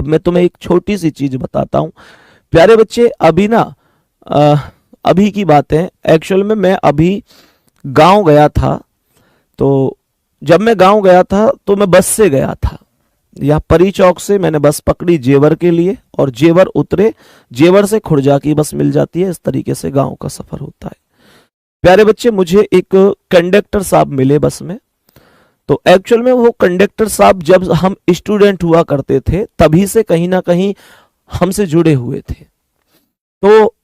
अब मैं तुम्हें एक छोटी सी चीज बताता हूं प्यारे बच्चे। अभी ना अभी की बात है, एक्चुअल में मैं अभी गांव गया था। तो जब मैं गांव गया था तो मैं बस से गया था, या परी चौक से मैंने बस पकड़ी जेवर के लिए, और जेवर उतरे, जेवर से खुर्जा की बस मिल जाती है। इस तरीके से गांव का सफर होता है। प्यारे बच्चे, मुझे एक कंडक्टर साहब मिले बस में। तो एक्चुअल में वो कंडक्टर साहब जब हम स्टूडेंट हुआ करते थे तभी से कहीं ना कहीं हमसे जुड़े हुए थे। तो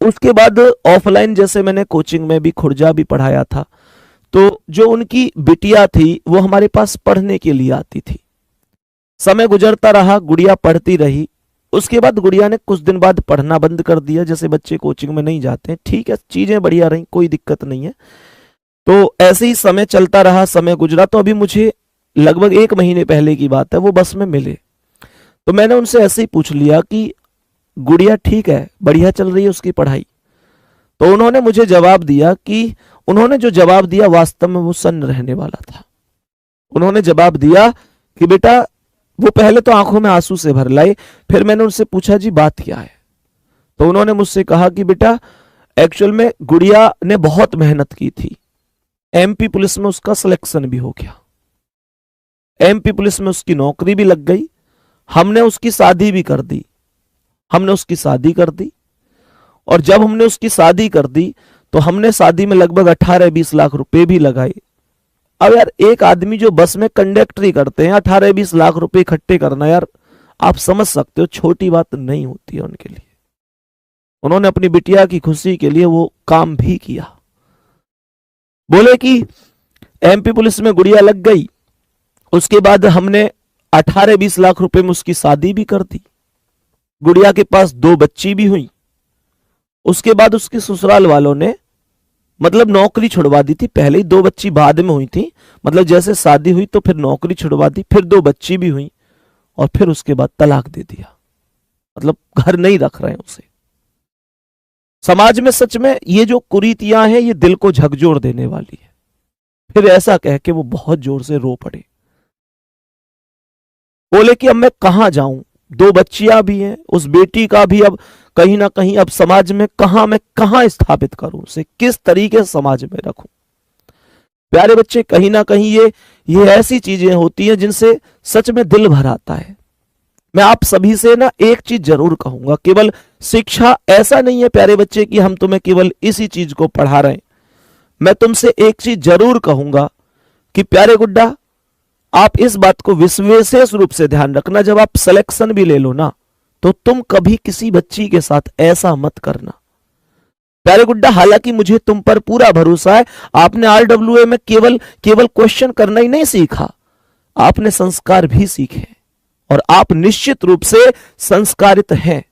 उसके बाद ऑफलाइन जैसे मैंने कोचिंग में भी खुर्जा भी पढ़ाया था, तो जो उनकी बिटिया थी वो हमारे पास पढ़ने के लिए आती थी। समय गुजरता रहा, गुड़िया पढ़ती रही। उसके बाद गुड़िया ने कुछ दिन बाद पढ़ना बंद कर दिया, जैसे बच्चे कोचिंग में नहीं जाते। ठीक है, चीजें बढ़िया रही, कोई दिक्कत नहीं है। तो ऐसे ही समय चलता रहा, समय गुजरा। तो अभी मुझे लगभग 1 महीने पहले की बात है, वो बस में मिले। तो मैंने उनसे ऐसे ही पूछ लिया कि गुड़िया ठीक है, बढ़िया चल रही है उसकी पढ़ाई? तो उन्होंने मुझे जवाब दिया कि उन्होंने जो जवाब दिया वास्तव में वो सन्न रहने वाला था। उन्होंने जवाब दिया कि बेटा, वो पहले तो आंखों में आंसू से भर लाए। फिर मैंने उनसे पूछा जी बात क्या है? तो उन्होंने मुझसे कहा कि बेटा, एक्चुअल में गुड़िया ने बहुत मेहनत की थी, एमपी पुलिस में उसका सिलेक्शन भी हो गया, एमपी पुलिस में उसकी नौकरी भी लग गई, हमने उसकी शादी भी कर दी। हमने उसकी शादी कर दी, और जब हमने उसकी शादी कर दी तो हमने शादी में लगभग 18-20 लाख रुपए भी लगाए। अब यार, एक आदमी जो बस में कंडक्टरी करते हैं, 18-20 लाख रुपए इकट्ठे करना, यार आप समझ सकते हो छोटी बात नहीं होती है उनके लिए। उन्होंने अपनी बिटिया की खुशी के लिए वो काम भी किया। बोले कि एमपी पुलिस में गुड़िया लग गई, उसके बाद हमने 18-20 लाख रुपए में उसकी शादी भी कर दी, गुड़िया के पास 2 बच्ची भी हुई। उसके बाद उसके ससुराल वालों ने मतलब नौकरी छुड़वा दी थी। पहले ही 2 बच्ची बाद में हुई थी, मतलब जैसे शादी हुई तो फिर नौकरी छुड़वा दी, फिर 2 बच्ची भी हुई, और फिर उसके बाद तलाक दे दिया। मतलब घर नहीं रख रहे हैं उसे। समाज में सच में ये जो कुरीतियां हैं ये दिल को झकझोर देने वाली है। फिर ऐसा कह के वो बहुत जोर से रो पड़े। बोले कि अब मैं कहां जाऊं, 2 बच्चियां भी हैं, उस बेटी का भी अब कहीं ना कहीं अब समाज में मैं कहां स्थापित करूं उसे, किस तरीके से समाज में रखूं। प्यारे बच्चे, कहीं ना कहीं ये ऐसी चीजें होती हैं जिनसे सच में दिल भर आता है। मैं आप सभी से ना एक चीज जरूर कहूंगा, केवल शिक्षा ऐसा नहीं है प्यारे बच्चे कि हम तुम्हें केवल इसी चीज को पढ़ा रहे हैं। मैं तुमसे एक चीज जरूर कहूंगा कि प्यारे गुड्डा, आप इस बात को विशेष रूप से ध्यान रखना, जब आप सिलेक्शन भी ले लो ना, तो तुम कभी किसी बच्ची के साथ ऐसा मत करना। प्यारे गुड्डा, हालांकि मुझे तुम पर पूरा भरोसा है, आपने RWA में केवल क्वेश्चन करना ही नहीं सीखा, आपने संस्कार भी सीखे, और आप निश्चित रूप से संस्कारित हैं।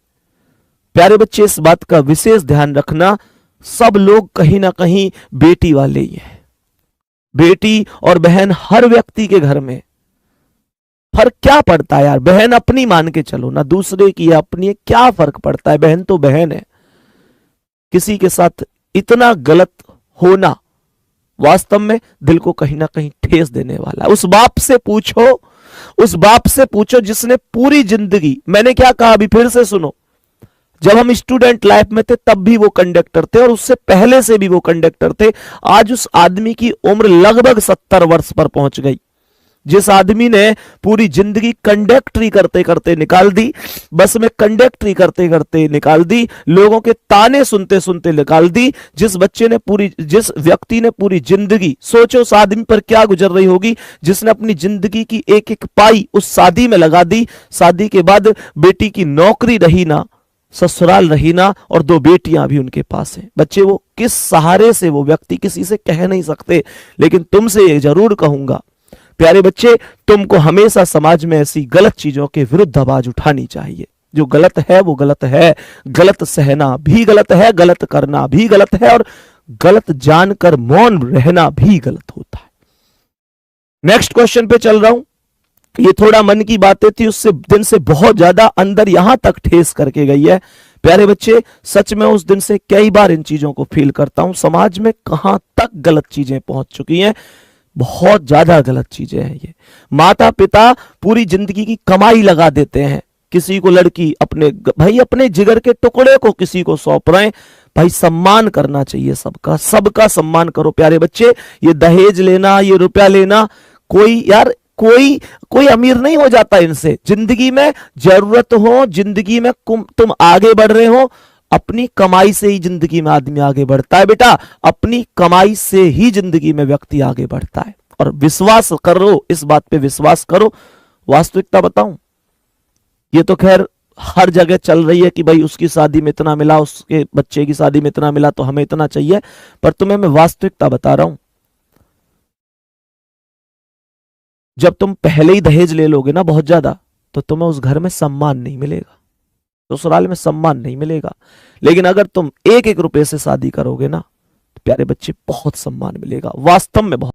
प्यारे बच्चे, इस बात का विशेष ध्यान रखना, सब लोग कहीं ना कहीं बेटी वाले ही हैं। बेटी और बहन हर व्यक्ति के घर में, फर्क क्या पड़ता है यार? बहन अपनी मान के चलो ना, दूसरे की अपनी, क्या फर्क पड़ता है? बहन तो बहन है। किसी के साथ इतना गलत होना वास्तव में दिल को कहीं ना कहीं ठेस देने वाला है। उस बाप से पूछो जिसने पूरी जिंदगी, मैंने क्या कहा अभी फिर से सुनो, जब हम स्टूडेंट लाइफ में थे तब भी वो कंडक्टर थे, और उससे पहले से भी वो कंडक्टर थे। आज उस आदमी की उम्र लगभग 70 वर्ष पर पहुंच गई। जिस आदमी ने पूरी जिंदगी कंडक्टरी करते करते निकाल दी, बस में कंडक्टरी करते करते निकाल दी, लोगों के ताने सुनते सुनते निकाल दी, जिस व्यक्ति ने पूरी जिंदगी, सोचो उस आदमी पर क्या गुजर रही होगी, जिसने अपनी जिंदगी की एक एक पाई उस शादी में लगा दी। शादी के बाद बेटी की नौकरी रही ना, ससुराल रही ना, और 2 बेटियां भी उनके पास हैं। बच्चे, वो किस सहारे से वो व्यक्ति किसी से कह नहीं सकते, लेकिन तुमसे ये जरूर कहूंगा प्यारे बच्चे, तुमको हमेशा समाज में ऐसी गलत चीजों के विरुद्ध आवाज उठानी चाहिए। जो गलत है वो गलत है, गलत सहना भी गलत है, गलत करना भी गलत है, और गलत जानकर मौन रहना भी गलत होता है। नेक्स्ट क्वेश्चन पे चल रहा हूं। ये थोड़ा मन की बातें थी, उससे दिन से बहुत ज्यादा अंदर यहां तक ठेस करके गई है। प्यारे बच्चे, सच में उस दिन से कई बार इन चीजों को फील करता हूं, समाज में कहां तक गलत चीजें पहुंच चुकी हैं। बहुत ज्यादा गलत चीजें हैं ये। माता पिता पूरी जिंदगी की कमाई लगा देते हैं, किसी को लड़की अपने भाई अपने जिगर के टुकड़े को किसी को सौंप रहे हैं। भाई सम्मान करना चाहिए सबका, सबका सम्मान करो प्यारे बच्चे। ये दहेज लेना, ये रुपया लेना, कोई यार कोई कोई अमीर नहीं हो जाता इनसे। जिंदगी में जरूरत हो, जिंदगी में तुम आगे बढ़ रहे हो, अपनी कमाई से ही जिंदगी में आदमी आगे बढ़ता है बेटा, अपनी कमाई से ही जिंदगी में व्यक्ति आगे बढ़ता है। और विश्वास करो, इस बात पे विश्वास करो। वास्तविकता बताऊं, ये तो खैर हर जगह चल रही है कि भाई उसकी शादी में इतना मिला, उसके बच्चे की शादी में इतना मिला तो हमें इतना चाहिए। पर तुम्हें मैं वास्तविकता बता रहा हूं, जब तुम पहले ही दहेज ले लोगे ना बहुत ज्यादा, तो तुम्हें उस घर में सम्मान नहीं मिलेगा, ससुराल में सम्मान नहीं मिलेगा। लेकिन अगर तुम एक एक रुपए से शादी करोगे ना, तो प्यारे बच्चे बहुत सम्मान मिलेगा, वास्तव में बहुत।